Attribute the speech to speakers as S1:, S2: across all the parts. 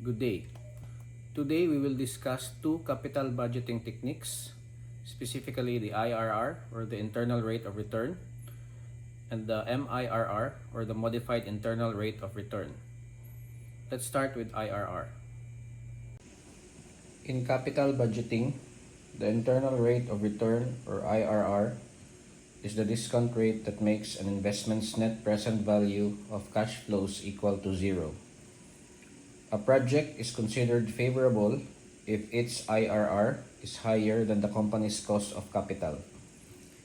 S1: Good day. Today we will discuss two capital budgeting techniques, specifically the IRR or the internal rate of return and the MIRR or the modified internal rate of return. Let's start with IRR. In capital budgeting, the internal rate of return or IRR is the discount rate that makes an investment's net present value of cash flows equal to zero. A project is considered favorable if its IRR is higher than the company's cost of capital,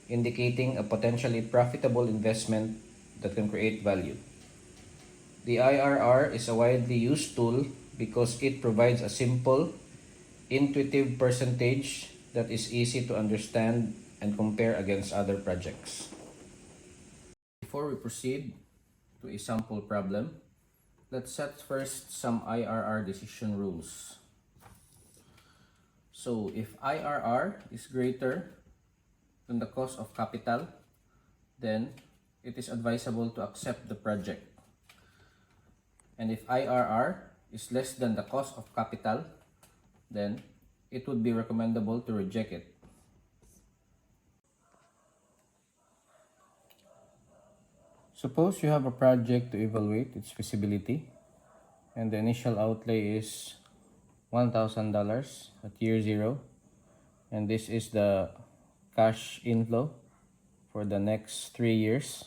S1: indicating a potentially profitable investment that can create value. The IRR is a widely used tool because it provides a simple, intuitive percentage that is easy to understand and compare against other projects. Before we proceed to a sample problem, let's set first some IRR decision rules. So if IRR is greater than the cost of capital, then it is advisable to accept the project. And if IRR is less than the cost of capital, then it would be recommendable to reject it. Suppose you have a project to evaluate its feasibility and the initial outlay is $1,000 at year 0, and this is the cash inflow for the next 3 years,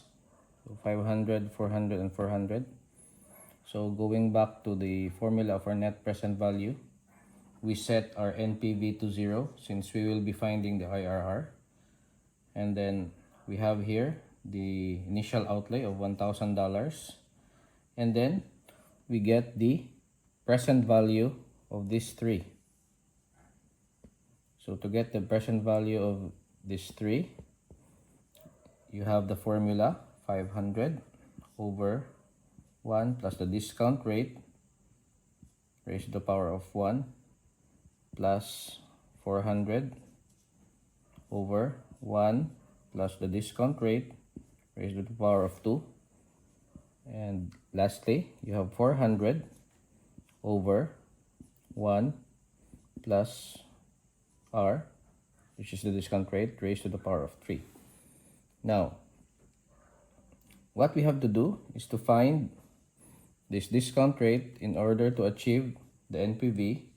S1: so 500, 400, and 400. So going back to the formula of our net present value, we set our NPV to 0 since we will be finding the IRR, and then we have here the initial outlay of $1,000, and then we get the present value of these three. So to get the present value of these three, you have the formula 500 over 1 plus the discount rate raised to the power of 1 plus 400 over 1 plus the discount rate raised to the power of 2, and lastly you have 400 over 1 plus r, which is the discount rate raised to the power of 3. Now what we have to do is to find this discount rate in order to achieve the NPV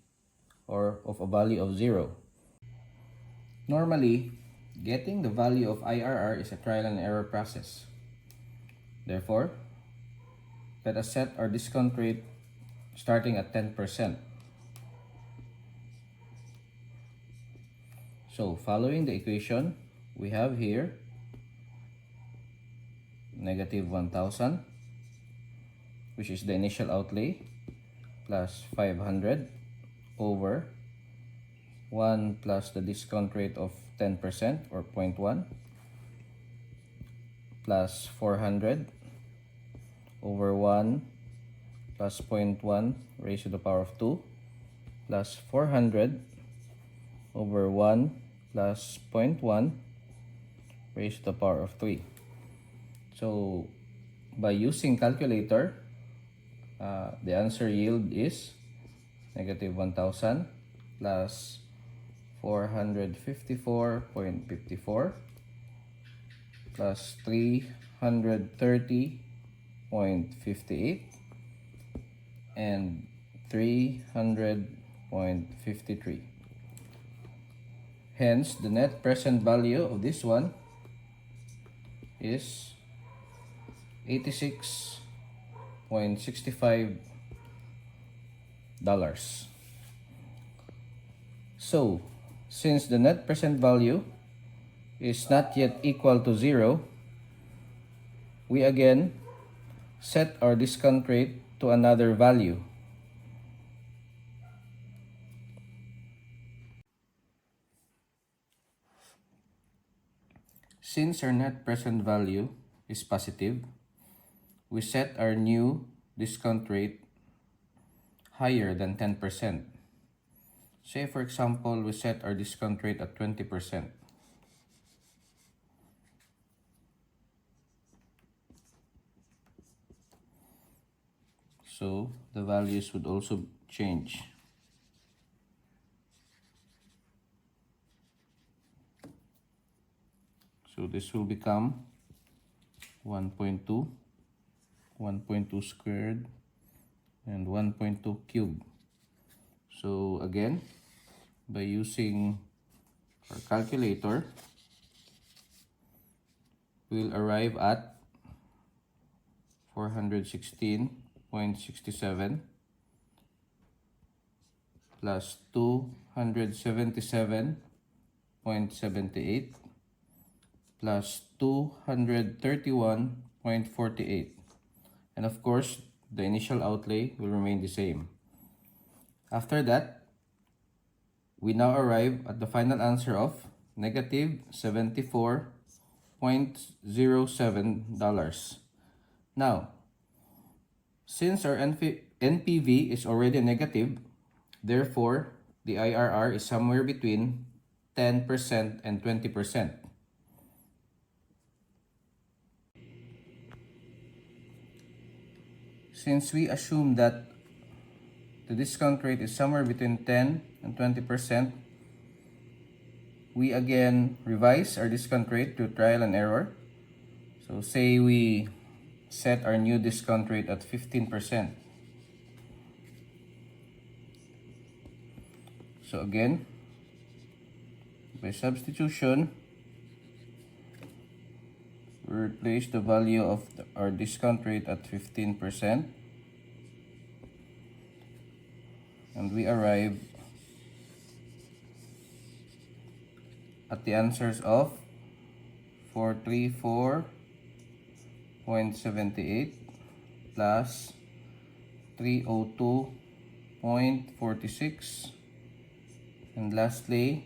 S1: or of a value of 0. Normally, getting the value of IRR is a trial and error process. Therefore, let us set our discount rate starting at 10%. So, following the equation, we have here negative 1,000, which is the initial outlay, plus 500 over 1 plus the discount rate of 10% or 0.1 plus 400 over 1 plus 0.1 raised to the power of 2 plus 400 over 1 plus 0.1 raised to the power of 3. So by using calculator, the answer yield is negative 1,000 plus 454.54 plus 330.58 and 300.53. Hence, the net present value of this one is $86.65. So, since the net present value is not yet equal to 0, we again set our discount rate to another value. Since our net present value is positive, we set our new discount rate higher than 10%. Say for example, we set our discount rate at 20%. So the values would also change. So this will become 1.2, 1.2 squared, and 1.2 cubed. So again, by using our calculator, we'll arrive at 416.67 plus 277.78 plus 231.48. And of course, the initial outlay will remain the same. After that, we now arrive at the final answer of negative $74.07. Now, since our NPV is already negative, therefore, the IRR is somewhere between 10% and 20%. Since we assume that the discount rate is somewhere between 10 and 20%, we again revise our discount rate to trial and error. So say we set our new discount rate at 15%. So again, by substitution, we replace the value of our discount rate at 15%, and we arrive at the answers of 434.78 plus 302.46, and lastly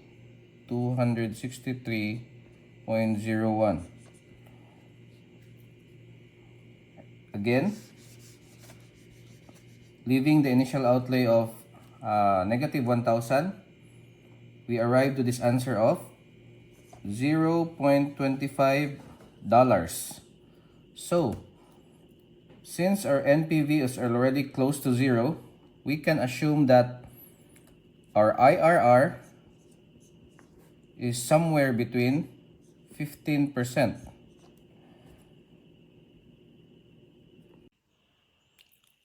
S1: 263.01. Again, leaving the initial outlay of negative 1,000, we arrive to this answer of $0.25. So, since our NPV is already close to zero, we can assume that our IRR is somewhere between 15%.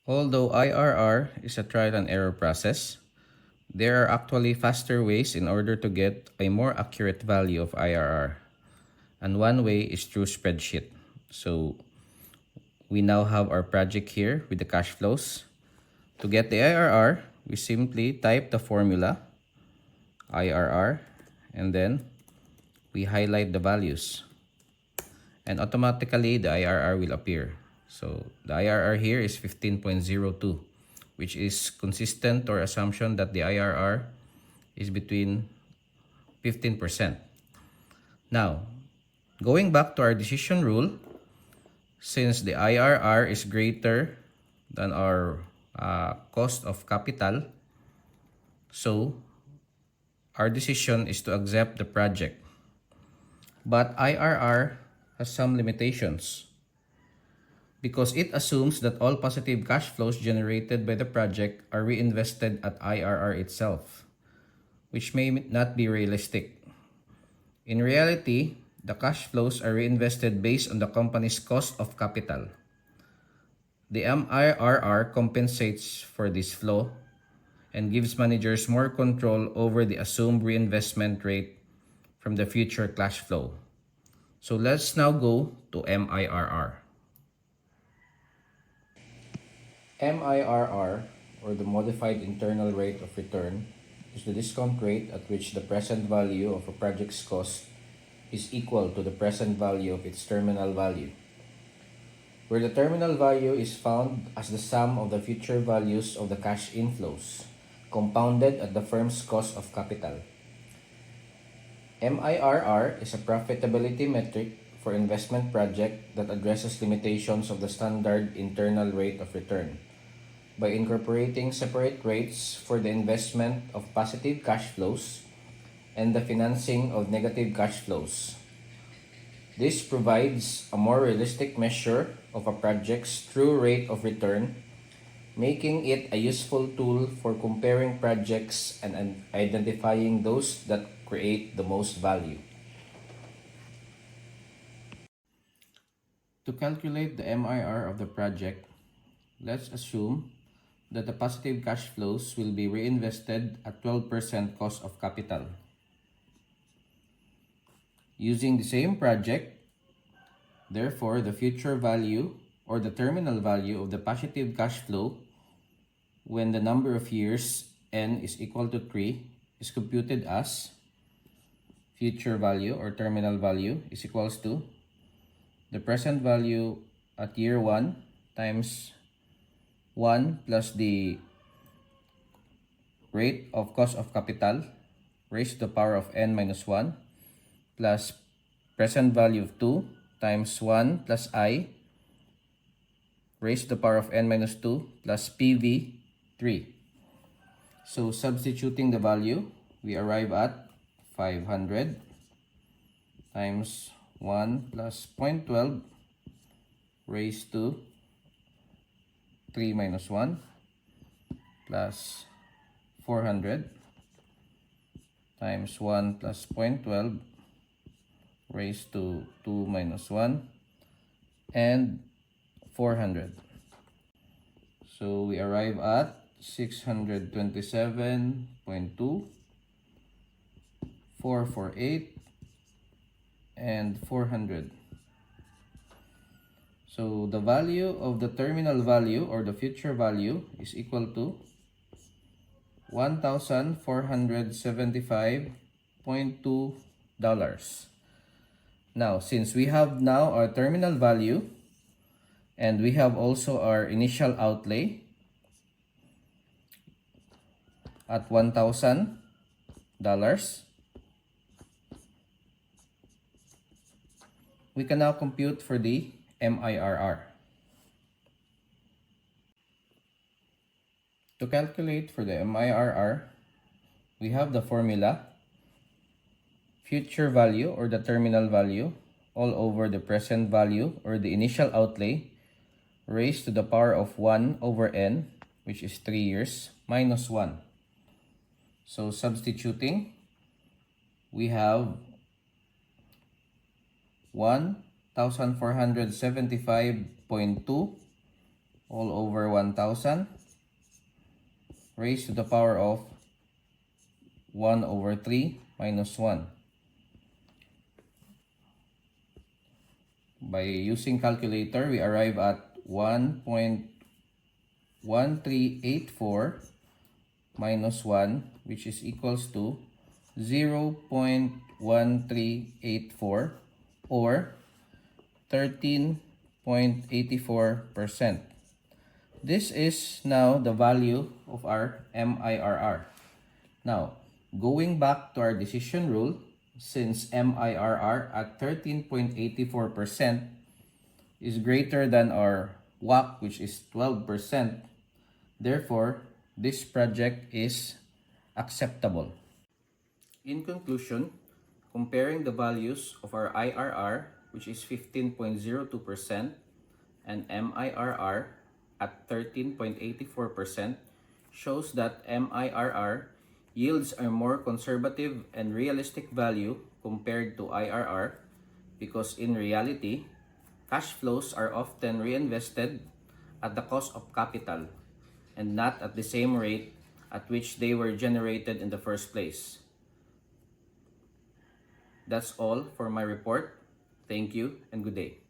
S1: Although IRR is a trial and error process, there are actually faster ways in order to get a more accurate value of IRR. And one way is through spreadsheet. So we now have our project here with the cash flows. To get the IRR, we simply type the formula IRR and then we highlight the values. And automatically the IRR will appear. So the IRR here is 15.02, which is consistent to our assumption that the IRR is between 15%. Now, going back to our decision rule, since the IRR is greater than our cost of capital, so our decision is to accept the project. But IRR has some limitations because it assumes that all positive cash flows generated by the project are reinvested at IRR itself, which may not be realistic. In reality, the cash flows are reinvested based on the company's cost of capital. The IRR compensates for this flow and gives managers more control over the assumed reinvestment rate from the future cash flow. So let's now go to MIRR. MIRR, or the Modified Internal Rate of Return, is the discount rate at which the present value of a project's cost is equal to the present value of its terminal value, where the terminal value is found as the sum of the future values of the cash inflows, compounded at the firm's cost of capital. MIRR is a profitability metric for investment project that addresses limitations of the standard internal rate of return by incorporating separate rates for the investment of positive cash flows and the financing of negative cash flows. This provides a more realistic measure of a project's true rate of return making it a useful tool for comparing projects and identifying those that create the most value. To calculate the MIR of the project, let's assume that the positive cash flows will be reinvested at 12% cost of capital. Using the same project, therefore the future value or the terminal value of the positive cash flow when the number of years n is equal to 3 is computed as future value or terminal value is equals to the present value at year 1 times 1 plus the rate of cost of capital raised to the power of n minus 1 plus present value of 2 times 1 plus I raised to the power of n minus 2 plus PV 3. So substituting the value, we arrive at 500 times 1 plus 0.12 raised to 3 minus 1 plus 400 times 1 plus 0.12 raised to 2 minus 1 and 400. So we arrive at 627.2, 448, and 400. So the value of the terminal value or the future value is equal to $1,475.2. Now, since we have now our terminal value and we have also our initial outlay at $1,000, we can now compute for the MIRR. To calculate for the MIRR, we have the formula future value or the terminal value all over the present value or the initial outlay raised to the power of 1 over n, which is 3 years, minus 1. So substituting, we have 1,475.2 all over 1,000 raised to the power of 1 over 3 minus 1. By using calculator, we arrive at 1.1384 minus 1, which is equals to 0.1384 or 13.84%. This is now the value of our MIRR. Now, going back to our decision rule, since MIRR at 13.84% is greater than our WACC, which is 12%, therefore, this project is acceptable. In conclusion, comparing the values of our IRR, which is 15.02%, and MIRR at 13.84% shows that MIRR yields a more conservative and realistic value compared to IRR because in reality, cash flows are often reinvested at the cost of capital and not at the same rate at which they were generated in the first place. That's all for my report. Thank you and good day.